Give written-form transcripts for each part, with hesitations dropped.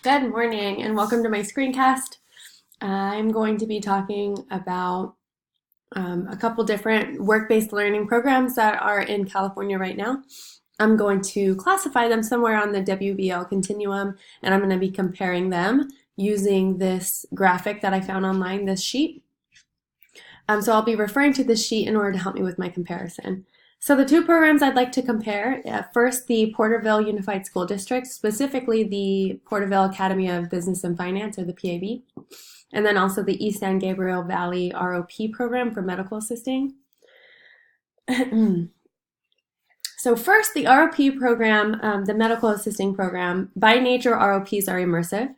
Good morning and welcome to my screencast. I'm going to be talking about a couple different work-based learning programs that are in California right now. I'm going to classify them somewhere on the WBL continuum, and I'm going to be comparing them using this graphic that I found online, this sheet. So I'll be referring to this sheet in order to help me with my comparison. So the two programs I'd like to compare, first the Porterville Unified School District, specifically the Porterville Academy of Business and Finance, or the PAB, and then also the East San Gabriel Valley ROP program for medical assisting. So first, the ROP program, the medical assisting program, by nature ROPs are immersive.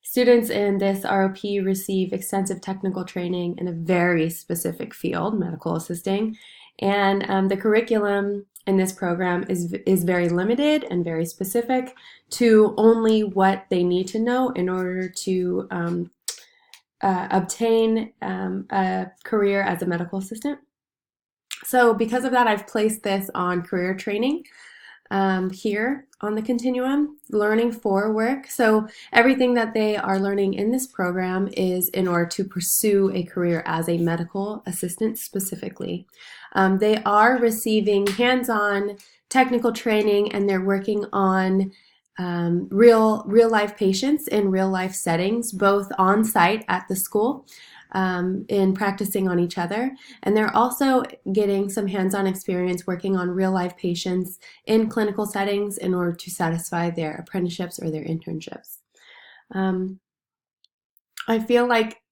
Students in this ROP receive extensive technical training in a very specific field, medical assisting, and the curriculum in this program is very limited and very specific to only what they need to know in order to obtain a career as a medical assistant. So because of that, I've placed this on career training here on the continuum, learning for work. So everything that they are learning in this program is in order to pursue a career as a medical assistant specifically. They are receiving hands-on technical training, and they're working on real life patients in real life settings, both on site at the school in practicing on each other. And they're also getting some hands-on experience working on real life patients in clinical settings in order to satisfy their apprenticeships or their internships. I feel like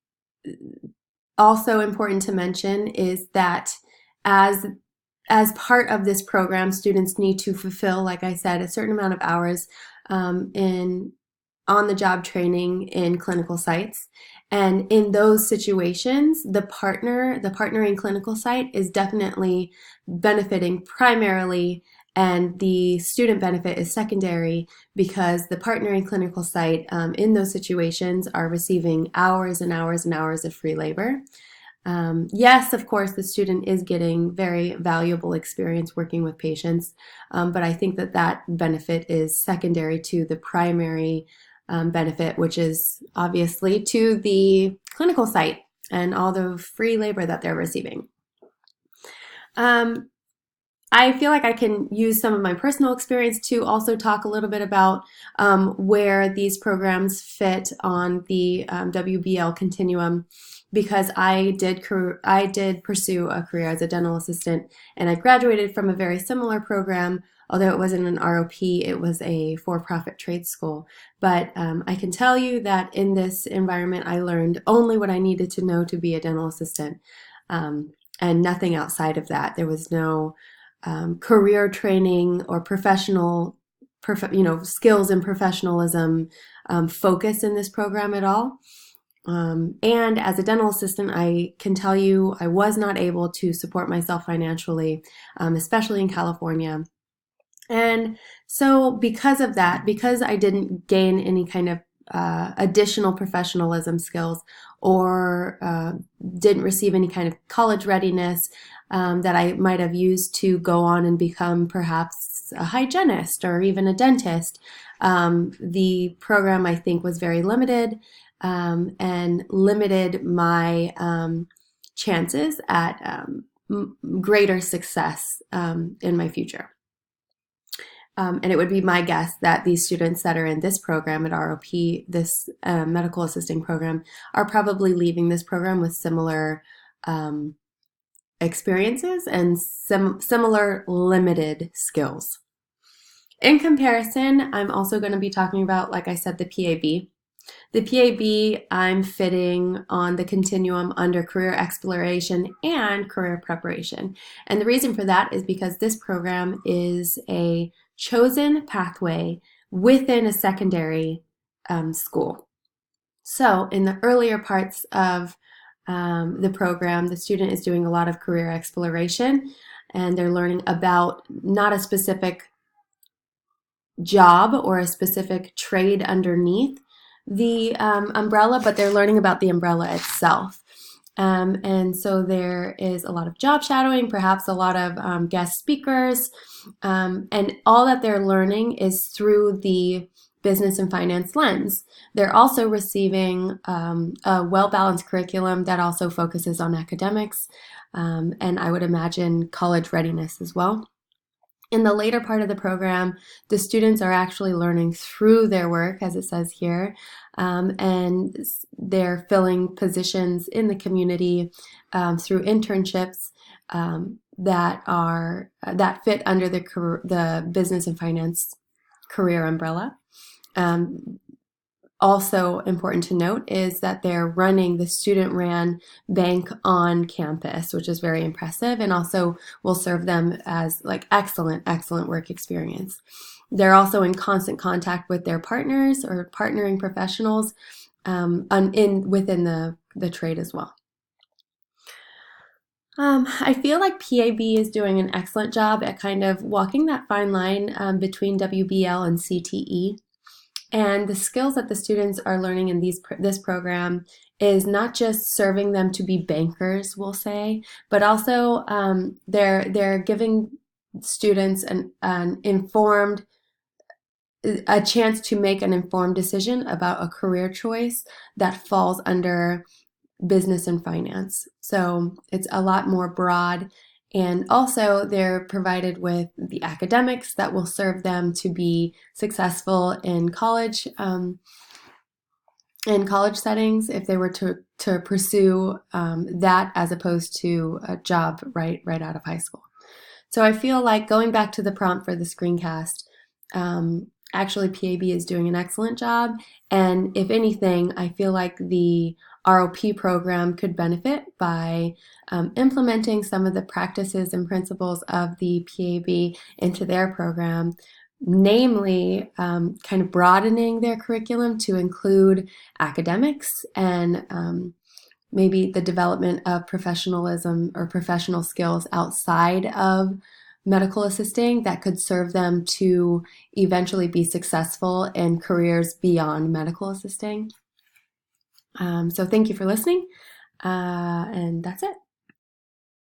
also important to mention is that as part of this program, students need to fulfill, like I said, a certain amount of hours in on-the-job training in clinical sites. And in those situations, the partnering clinical site is definitely benefiting primarily, and the student benefit is secondary, because the partnering clinical site in those situations are receiving hours and hours and hours of free labor. Yes, of course, the student is getting very valuable experience working with patients, but I think that benefit is secondary to the primary benefit, which is obviously to the clinical site and all the free labor that they're receiving. I feel like I can use some of my personal experience to also talk a little bit about where these programs fit on the WBL continuum, because I did pursue a career as a dental assistant, and I graduated from a very similar program. Although it wasn't an ROP, it was a for-profit trade school. But I can tell you that in this environment, I learned only what I needed to know to be a dental assistant, and nothing outside of that. There was no career training or professional, skills and professionalism focus in this program at all. And as a dental assistant, I can tell you I was not able to support myself financially, especially in California. And so because of that, because I didn't gain any kind of additional professionalism skills, or didn't receive any kind of college readiness that I might have used to go on and become perhaps a hygienist or even a dentist, the program, I think, was very limited, and limited my chances at greater success in my future. And it would be my guess that these students that are in this program at ROP, this medical assisting program, are probably leaving this program with similar experiences and similar limited skills. In comparison, I'm also going to be talking about, like I said, the PAB. The PAB I'm fitting on the continuum under career exploration and career preparation. And the reason for that is because this program is a chosen pathway within a secondary school. So in the earlier parts of the program, the student is doing a lot of career exploration, and they're learning about not a specific job or a specific trade underneath the umbrella, but they're learning about the umbrella itself. And so there is a lot of job shadowing, perhaps a lot of guest speakers, and all that they're learning is through the business and finance lens. They're also receiving a well-balanced curriculum that also focuses on academics, and I would imagine college readiness as well. In the later part of the program, the students are actually learning through their work, as it says here, and they're filling positions in the community through internships that fit under the business and finance career umbrella. Also important to note is that they're running the student-ran bank on campus, which is very impressive and also will serve them as like excellent work experience. They're also in constant contact with their partners or partnering professionals within the trade as well. I feel like PAB is doing an excellent job at kind of walking that fine line between WBL and CTE. And the skills that the students are learning in this program is not just serving them to be bankers, we'll say, but also they're giving students a chance to make an informed decision about a career choice that falls under business and finance. So it's a lot more broad. And also they're provided with the academics that will serve them to be successful in college settings if they were to pursue that as opposed to a job right out of high school. So I feel like going back to the prompt for the screencast, actually PAB is doing an excellent job. And if anything, I feel like the ROP program could benefit by implementing some of the practices and principles of the PAB into their program, namely kind of broadening their curriculum to include academics and maybe the development of professionalism or professional skills outside of medical assisting that could serve them to eventually be successful in careers beyond medical assisting. So thank you for listening, and that's it.